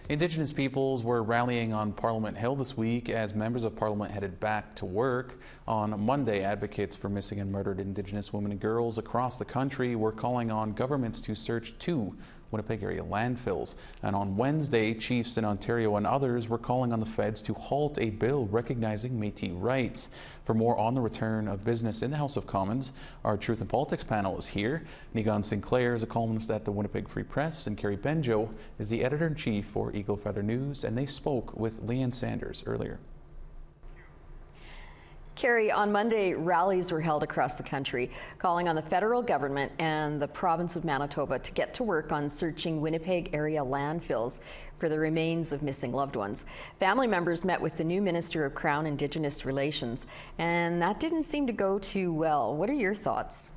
Indigenous peoples were rallying on Parliament Hill this week as members of Parliament headed back to work. On Monday, advocates for missing and murdered Indigenous women and girls across the country were calling on governments to search two Winnipeg area landfills. And on Wednesday, chiefs in Ontario and others were calling on the feds to halt a bill recognizing Métis rights. For more on the return of business in the House of Commons, our Truth and Politics panel is here. Nigan Sinclair is a columnist at the Winnipeg Free Press, and Carrie Benjo is the editor-in-chief for Eagle Feather News, and they spoke with Leanne Sanders earlier. Carrie, on Monday, rallies were held across the country, calling on the federal government and the province of Manitoba to get to work on searching Winnipeg area landfills for the remains of missing loved ones. Family members met with the new Minister of Crown Indigenous Relations, and that didn't seem to go too well. What are your thoughts?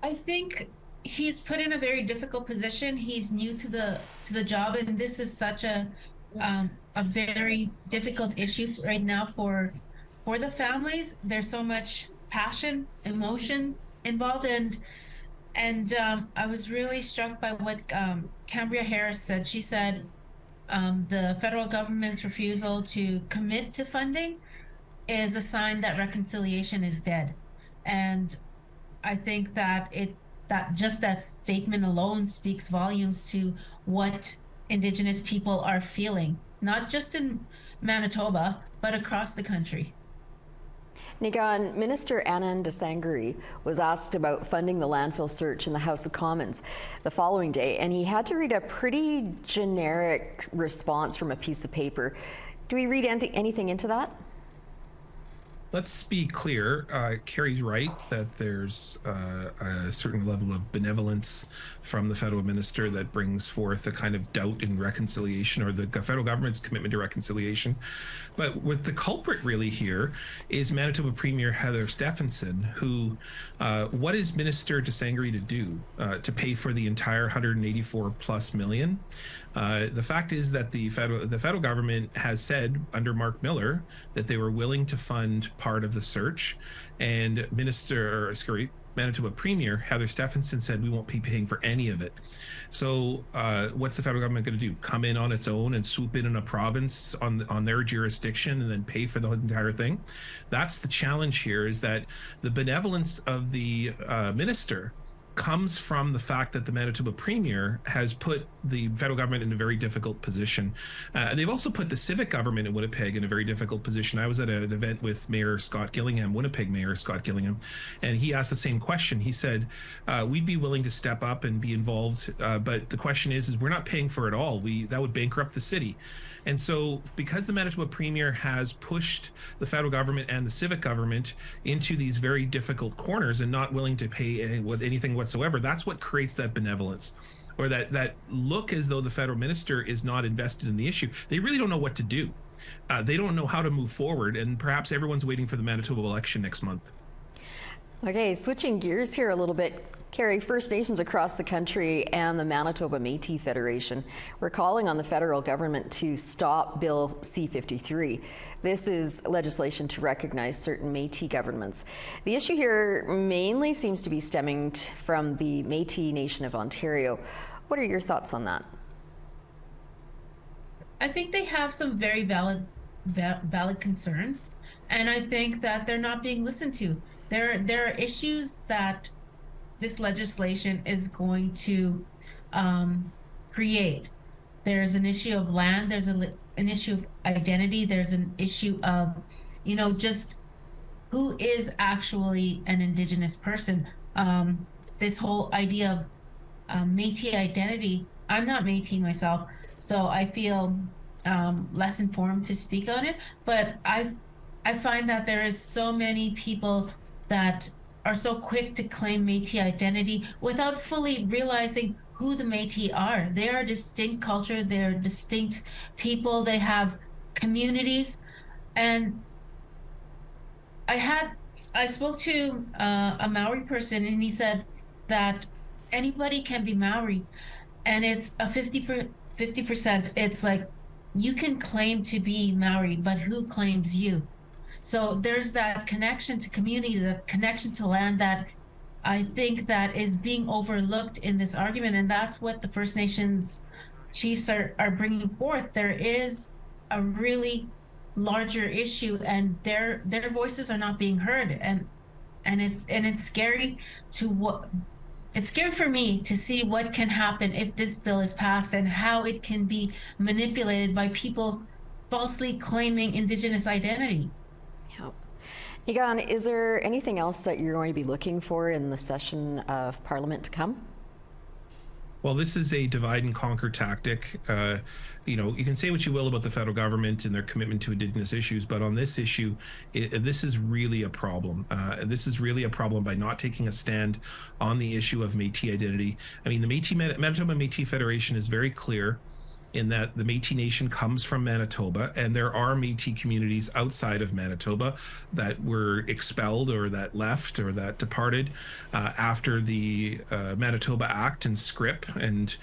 I think he's put in a very difficult position. He's new to the job, and this is such a very difficult issue right now for the families. There's so much passion, emotion involved, and I was really struck by what Cambria Harris said. She said the federal government's refusal to commit to funding is a sign that reconciliation is dead, and I think that that statement alone speaks volumes to what Indigenous people are feeling, not just in Manitoba, but across the country. Nigan, Minister Anand Desangri was asked about funding the landfill search in the House of Commons the following day, and he had to read a pretty generic response from a piece of paper. Do we read anything into that? Let's be clear, Carrie's right that there's a certain level of benevolence from the federal minister that brings forth a kind of doubt in reconciliation, or the federal government's commitment to reconciliation. But what the culprit really here is Manitoba Premier Heather Stefanson, who, what is Minister Desangri to do to pay for the entire 184 plus million? The fact is that the federal government has said under Mark Miller that they were willing to fund part of the search, and Manitoba Premier Heather Stefanson said we won't be paying for any of it. So what's the federal government going to do? Come in on its own and swoop in a province on their jurisdiction and then pay for the entire thing? That's the challenge here, is that the benevolence of the minister comes from the fact that the Manitoba Premier has put the federal government in a very difficult position. They've also put the civic government in Winnipeg in a very difficult position. I was at an event with Mayor Scott Gillingham, Winnipeg Mayor Scott Gillingham, and he asked the same question. He said, we'd be willing to step up and be involved, but the question is we're not paying for it all. That would bankrupt the city. And so because the Manitoba Premier has pushed the federal government and the civic government into these very difficult corners and not willing to pay anything whatsoever, that's what creates that benevolence, or that look as though the federal minister is not invested in the issue. They really don't know what to do. They don't know how to move forward, and perhaps everyone's waiting for the Manitoba election next month. Okay, switching gears here a little bit. Carrie, First Nations across the country and the Manitoba Métis Federation were calling on the federal government to stop Bill C-53. This is legislation to recognize certain Métis governments. The issue here mainly seems to be stemming from the Métis Nation of Ontario. What are your thoughts on that? I think they have some very valid concerns, and I think that they're not being listened to. There are issues that this legislation is going to create. There's an issue of land, there's an issue of identity, there's an issue of, just who is actually an Indigenous person. This whole idea of Métis identity, I'm not Métis myself, so I feel less informed to speak on it, but I find that there is so many people that are so quick to claim Métis identity without fully realizing who the Métis are. They are a distinct culture, they're distinct people, they have communities. And I spoke to a Maori person, and he said that anybody can be Maori, and it's a 50%. It's like, you can claim to be Maori, but who claims you? So there's that connection to community, that connection to land that I think that is being overlooked in this argument. And that's what the First Nations chiefs are bringing forth, there is a really larger issue, and their voices are not being heard, and it's scary to what. It's scary for me to see what can happen if this bill is passed and how it can be manipulated by people falsely claiming Indigenous identity. Yeah. Egon, is there anything else that you're going to be looking for in the session of Parliament to come? Well, this is a divide and conquer tactic. You know, you can say what you will about the federal government and their commitment to Indigenous issues, but on this issue, this is really a problem. This is really a problem by not taking a stand on the issue of Métis identity. I mean, the Manitoba Métis Federation is very clear in that the Métis Nation comes from Manitoba, and there are Métis communities outside of Manitoba that were expelled or that left or that departed after the Manitoba Act and Scrip, and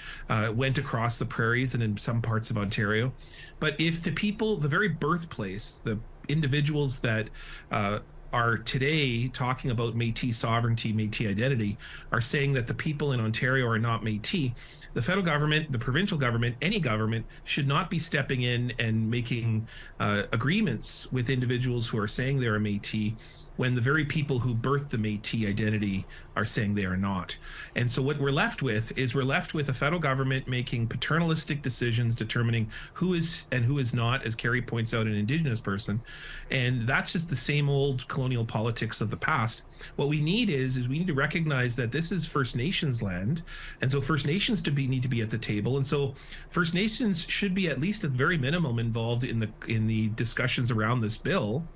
went across the prairies and in some parts of Ontario. But if the people, the very birthplace, the individuals that are today talking about Métis sovereignty, Métis identity, are saying that the people in Ontario are not Métis, the federal government, the provincial government, any government should not be stepping in and making agreements with individuals who are saying they're a Métis when the very people who birthed the Métis identity are saying they are not. And so what we're left with is a federal government making paternalistic decisions determining who is and who is not, as Carrie points out, an Indigenous person. And that's just the same old colonial politics of the past. What we need is we need to recognize that this is First Nations land. And so First Nations need to be at the table. And so First Nations should be at least at the very minimum involved in the discussions around this bill.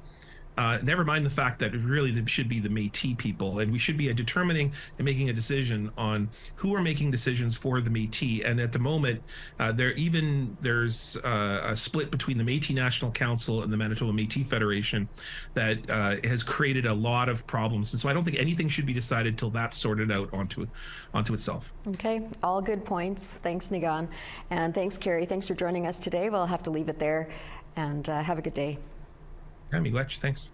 Never mind the fact that it really should be the Métis people, and we should be determining and making a decision on who are making decisions for the Métis. And at the moment, there's a split between the Métis National Council and the Manitoba Métis Federation that has created a lot of problems. And so I don't think anything should be decided till that's sorted out onto itself. Okay, all good points. Thanks, Nigan. And thanks, Carrie. Thanks for joining us today. We'll have to leave it there, and have a good day. Yeah, Miigwech, thanks.